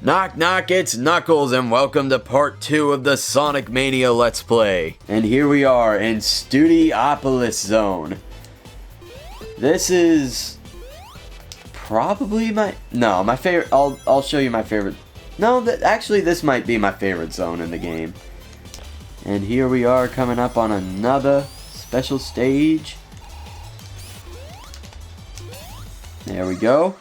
Knock knock, it's Knuckles and welcome to part 2 of the Sonic Mania Let's Play. And here we are in Studiopolis Zone. This is probably my favorite. I'll show you my favorite. No, actually this might be my favorite zone in the game. And here we are coming up on another special stage. There we go.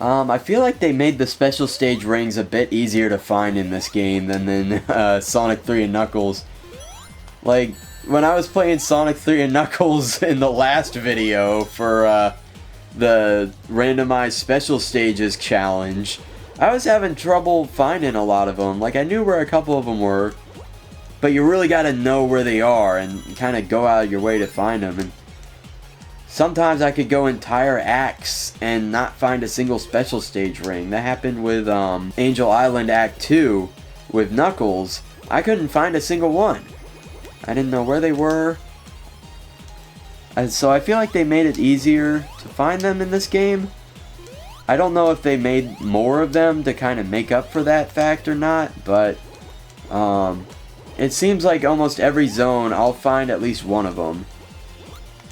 I feel like they made the special stage rings a bit easier to find in this game than in Sonic 3 and Knuckles. Like, when I was playing Sonic 3 and Knuckles in the last video for the randomized special stages challenge, I was having trouble finding a lot of them. Like, I knew where a couple of them were, but you really gotta know where they are and kind of go out of your way to find them. And sometimes I could go entire acts and not find a single special stage ring. That happened with Angel Island Act 2 with Knuckles. I couldn't find a single one. I didn't know where they were. And so I feel like they made it easier to find them in this game. I don't know if they made more of them to kind of make up for that fact or not, but it seems like almost every zone I'll find at least one of them.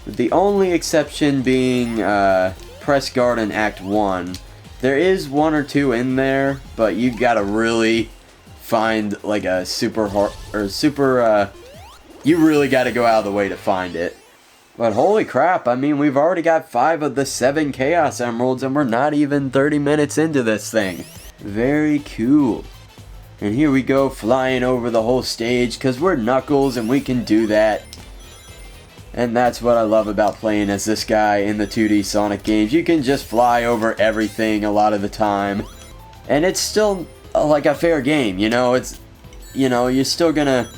The only exception being Press Garden Act 1. There is one or two in there, but you gotta really find like a you really gotta go out of the way to find it. But holy crap, I mean, we've already got 5 of the 7 Chaos Emeralds and we're not even 30 minutes into this thing. Very cool. And here we go, flying over the whole stage, because we're Knuckles and we can do that. And that's what I love about playing as this guy in the 2D Sonic games. You can just fly over everything a lot of the time. And it's still like a fair game, you know? It's, you know, you're still gonna...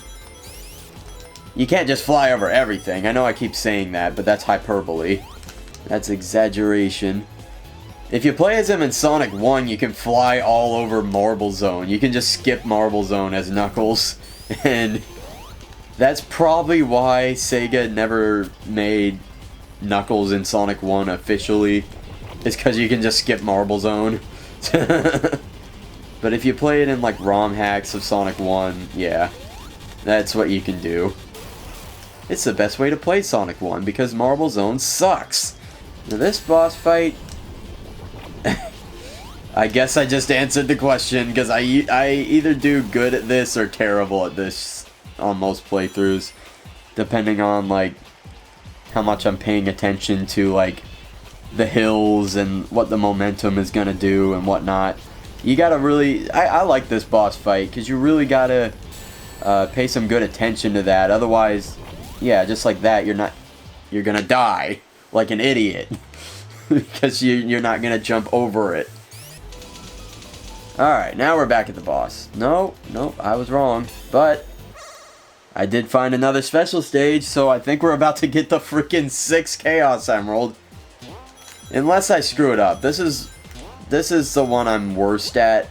You can't just fly over everything. I know I keep saying that, but that's hyperbole. That's exaggeration. If you play as him in Sonic 1, you can fly all over Marble Zone. You can just skip Marble Zone as Knuckles. And that's probably why Sega never made Knuckles in Sonic 1 officially. It's because you can just skip Marble Zone. But if you play it in like ROM hacks of Sonic 1, yeah, that's what you can do. It's the best way to play Sonic 1 because Marble Zone sucks. Now this boss fight, I guess I just answered the question because I either do good at this or terrible at this on most playthroughs, depending on like how much I'm paying attention to like the hills and what the momentum is gonna do and whatnot. You gotta really, I like this boss fight because you really gotta pay some good attention to that. Otherwise, yeah, just like that, you're gonna die like an idiot because you're not gonna jump over it. Alright, now we're back at the boss. Nope, I was wrong, but I did find another special stage, so I think we're about to get the freaking 6th Chaos Emerald. Unless I screw it up. This is the one I'm worst at,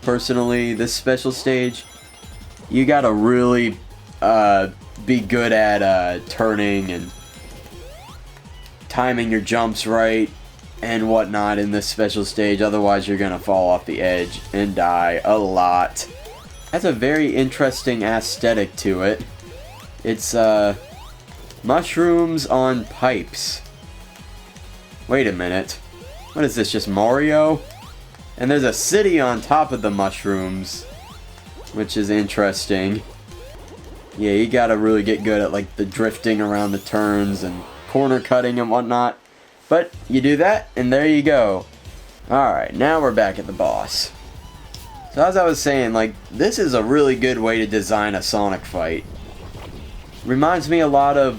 personally, this special stage. You gotta really be good at turning and timing your jumps right and whatnot in this special stage, otherwise you're gonna fall off the edge and die a lot. Has a very interesting aesthetic to it. It's mushrooms on pipes. Wait a minute. What is this, just Mario? And there's a city on top of the mushrooms, which is interesting. Yeah, you gotta really get good at like the drifting around the turns and corner cutting and whatnot. But you do that, and there you go. Alright, now we're back at the boss. So as I was saying, like, this is a really good way to design a Sonic fight. Reminds me a lot of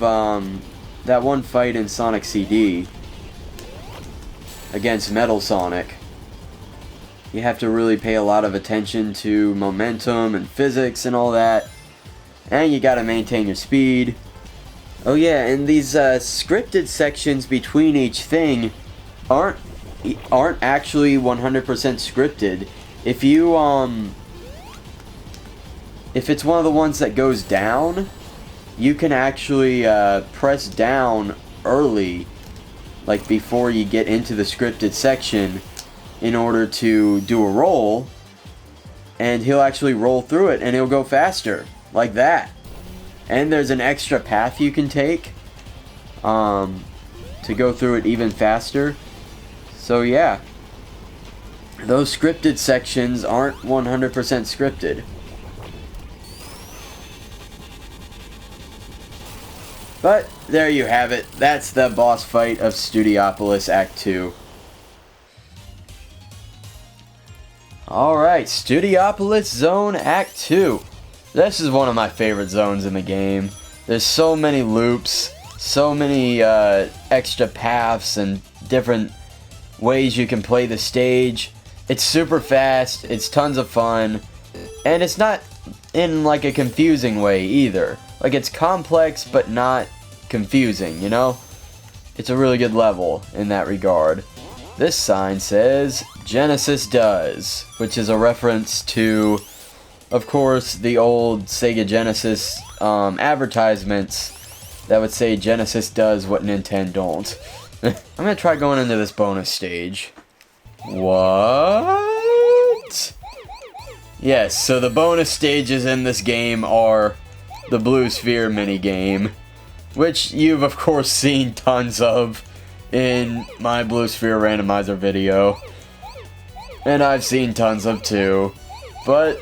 that one fight in Sonic CD against Metal Sonic. You have to really pay a lot of attention to momentum and physics and all that. And you gotta maintain your speed. Oh yeah, and these scripted sections between each thing aren't actually 100% scripted. If you if it's one of the ones that goes down, you can actually press down early, like before you get into the scripted section, in order to do a roll, and he'll actually roll through it and he'll go faster, like that. And there's an extra path you can take to go through it even faster. So yeah, those scripted sections aren't 100% scripted. But there you have it. That's the boss fight of Studiopolis Act 2. Alright, Studiopolis Zone Act 2. This is one of my favorite zones in the game. There's so many loops, so many extra paths and different ways you can play the stage. It's super fast, it's tons of fun, and it's not in like a confusing way either. Like, it's complex but not confusing, you know? It's a really good level in that regard. This sign says Genesis Does, which is a reference to, of course, the old Sega Genesis advertisements that would say Genesis does what Nintendo don't. I'm gonna try going into this bonus stage. What? Yes, so the bonus stages in this game are the Blue Sphere minigame, which you've of course seen tons of in my Blue Sphere randomizer video. And I've seen tons of too. But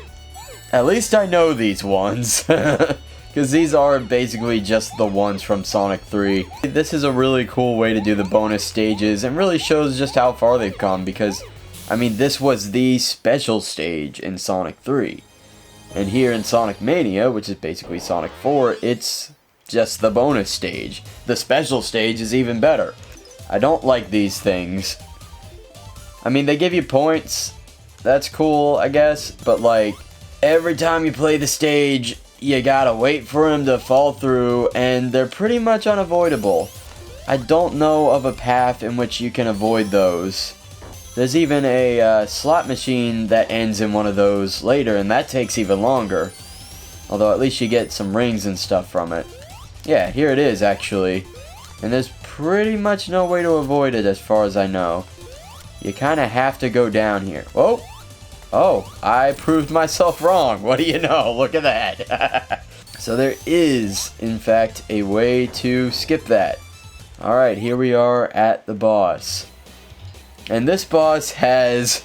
at least I know these ones. Because these are basically just the ones from Sonic 3. This is a really cool way to do the bonus stages and really shows just how far they've come, because, I mean, this was the special stage in Sonic 3. And here in Sonic Mania, which is basically Sonic 4, it's just the bonus stage. The special stage is even better. I don't like these things. I mean, they give you points. That's cool, I guess. But, like, every time you play the stage, you gotta wait for them to fall through, and they're pretty much unavoidable. I don't know of a path in which you can avoid those. There's even a slot machine that ends in one of those later, and that takes even longer. Although at least you get some rings and stuff from it. Yeah, here it is, actually. And there's pretty much no way to avoid it as far as I know. You kind of have to go down here. Whoa! Oh, I proved myself wrong. What do you know? Look at that. So there is, in fact, a way to skip that. Alright, here we are at the boss. And this boss has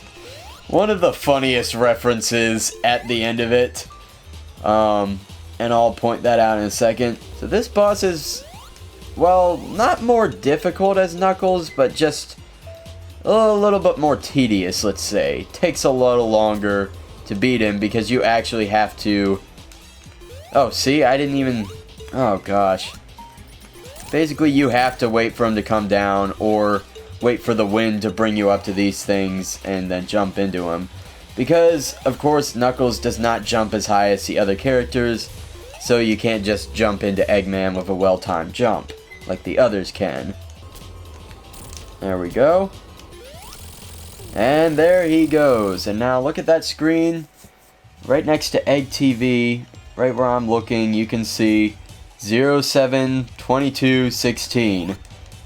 one of the funniest references at the end of it. And I'll point that out in a second. So this boss is, well, not more difficult as Knuckles, but just a little bit more tedious, let's say. Takes a little longer to beat him because you actually have to... Oh, see? I didn't even... Oh, gosh. Basically, you have to wait for him to come down or wait for the wind to bring you up to these things and then jump into him. Because, of course, Knuckles does not jump as high as the other characters, so you can't just jump into Eggman with a well-timed jump like the others can. There we go. And there he goes. And now look at that screen. Right next to Egg TV, right where I'm looking, you can see 07/22/16.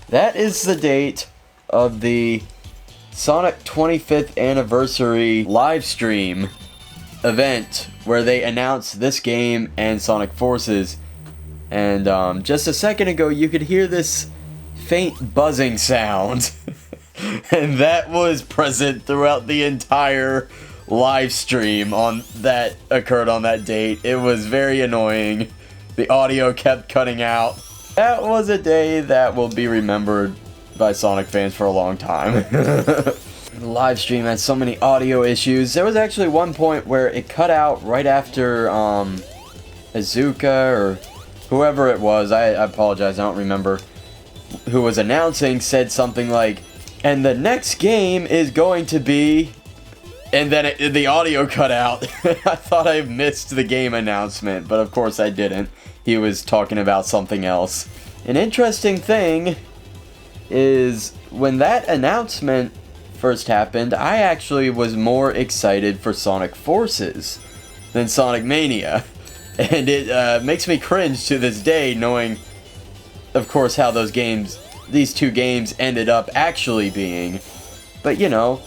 That is the date of the Sonic 25th Anniversary live stream event where they announced this game and Sonic Forces. And just a second ago, you could hear this faint buzzing sound. And that was present throughout the entire live stream that occurred on that date. It was very annoying. The audio kept cutting out. That was a day that will be remembered by Sonic fans for a long time. The live stream had so many audio issues. There was actually one point where it cut out right after Azuka or whoever it was, I apologize, I don't remember, who was announcing, said something like, and the next game is going to be... And then the audio cut out. I thought I missed the game announcement, but of course I didn't. He was talking about something else. An interesting thing is, when that announcement first happened, I actually was more excited for Sonic Forces than Sonic Mania. And it makes me cringe to this day, knowing, of course, how these two games ended up actually being. But, you know,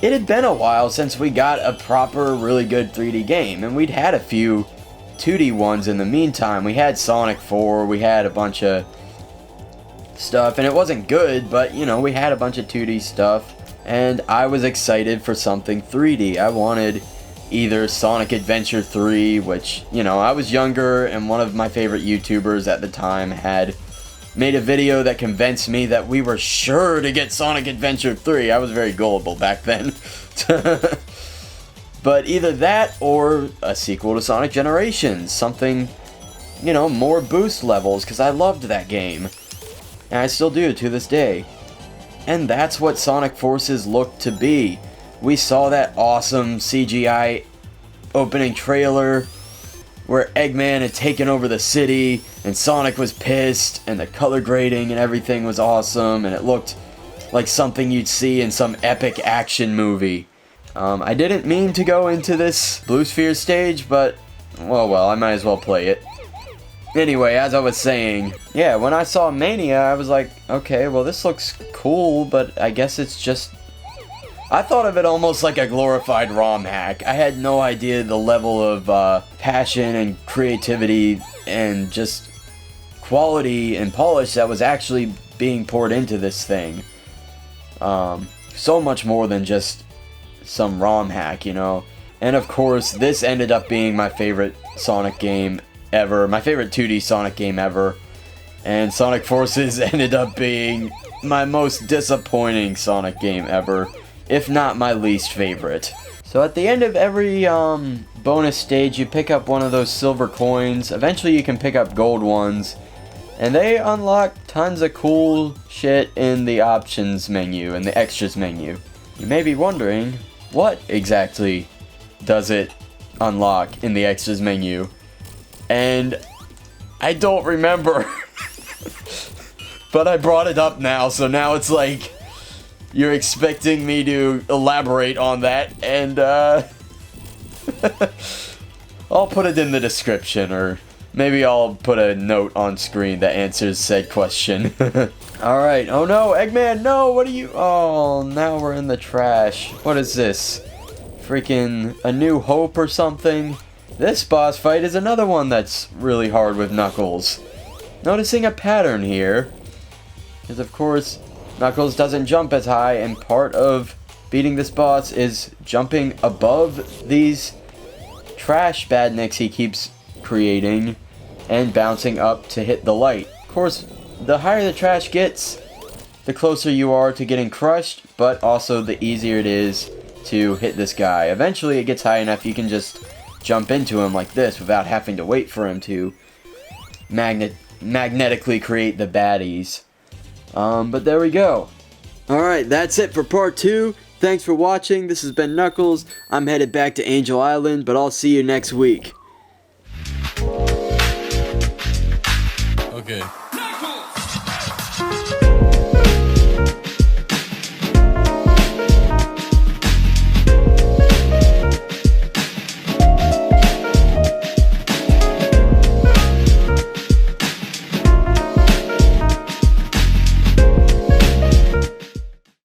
it had been a while since we got a proper, really good 3D game, and we'd had a few 2D ones in the meantime. We had Sonic 4, we had a bunch of stuff, and it wasn't good, but, you know, we had a bunch of 2D stuff, and I was excited for something 3D. I wanted either Sonic Adventure 3, which, you know, I was younger, and one of my favorite YouTubers at the time had made a video that convinced me that we were sure to get Sonic Adventure 3. I was very gullible back then. But either that or a sequel to Sonic Generations. Something, you know, more boost levels, because I loved that game. And I still do to this day. And that's what Sonic Forces looked to be. We saw that awesome CGI opening trailer where Eggman had taken over the city and Sonic was pissed and the color grading and everything was awesome and it looked like something you'd see in some epic action movie. I didn't mean to go into this Blue Sphere stage, but well, I might as well play it. Anyway, as I was saying, yeah, when I saw Mania, I was like, okay, well this looks cool, but I guess it's just... I thought of it almost like a glorified ROM hack. I had no idea the level of passion and creativity and just quality and polish that was actually being poured into this thing. So much more than just some ROM hack, you know. And of course, this ended up being my favorite Sonic game ever, my favorite 2D Sonic game ever, and Sonic Forces ended up being my most disappointing Sonic game ever, if not my least favorite. So at the end of every bonus stage, you pick up one of those silver coins. Eventually you can pick up gold ones, and they unlock tons of cool shit in the options menu and the extras menu. You may be wondering, what exactly does it unlock in the extras menu? And I don't remember. But I brought it up now, so now it's like you're expecting me to elaborate on that, and I'll put it in the description, or maybe I'll put a note on screen that answers said question. Alright, oh no, Eggman, no, what are you... Oh, now we're in the trash. What is this? Freaking A New Hope or something? This boss fight is another one that's really hard with Knuckles. Noticing a pattern here, because of course Knuckles doesn't jump as high, and part of beating this boss is jumping above these trash badniks he keeps creating and bouncing up to hit the light. Of course, the higher the trash gets, the closer you are to getting crushed, but also the easier it is to hit this guy. Eventually it gets high enough you can just jump into him like this without having to wait for him to magnetically create the baddies. But there we go. Alright, that's it for part 2. Thanks for watching. This has been Knuckles. I'm headed back to Angel Island, but I'll see you next week. Okay.